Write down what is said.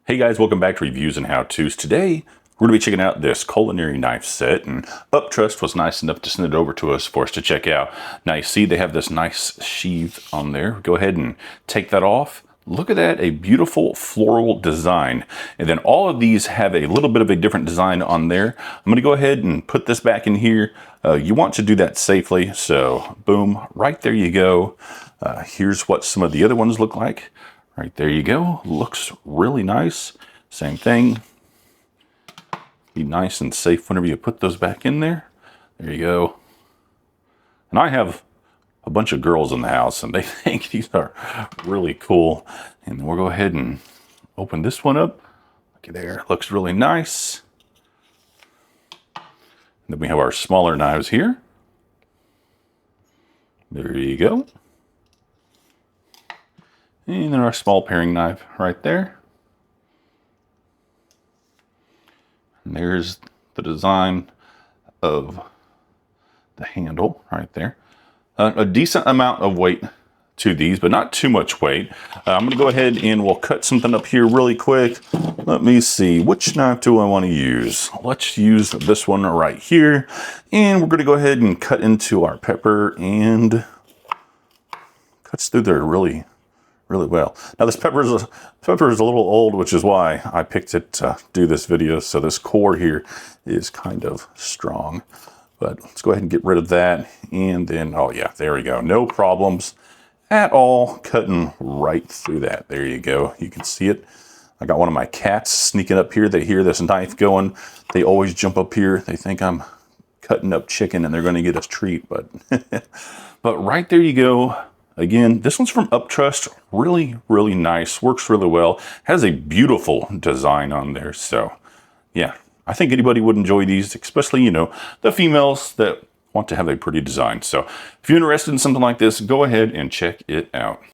Hey guys, welcome back to Reviews and How-Tos. Today, we're going to be checking out this culinary knife set, and Uptrust was nice enough to send it over to us for us to check out. Now you see they have this nice sheath on there. Go ahead and take that off. Look at that, a beautiful floral design. And then all of these have a little bit of a different design on there. I'm going to go ahead and put this back in here. You want to do that safely, so boom, right there you go. Here's what some of the other ones look like. Right there you go. Looks really nice. Same thing. Be nice and safe whenever you put those back in there. There you go. And I have a bunch of girls in the house and they think these are really cool. And we'll go ahead and open this one up. Look there. Looks really nice. And then we have our smaller knives here. There you go. And then our small paring knife right there. And there's the design of the handle right there. A decent amount of weight to these, but not too much weight. I'm going to go ahead and we'll cut something up here really quick. Let me see, which knife do I want to use? Let's use this one right here. And we're going to go ahead and cut into our pepper, and cuts through there really well. Now this pepper is a little old, which is why I picked it to do this video. So this core here is kind of strong, but let's go ahead and get rid of that. And then, oh yeah, there we go. No problems at all, cutting right through that. There you go. You can see it. I got one of my cats sneaking up here. They hear this knife going. They always jump up here. They think I'm cutting up chicken and they're going to get a treat, but, but right there you go. Again, this one's from Uptrust. Really nice. Works really well. Has a beautiful design on there. So, yeah, I think anybody would enjoy these, especially, you know, the females that want to have a pretty design. So, if you're interested in something like this, go ahead and check it out.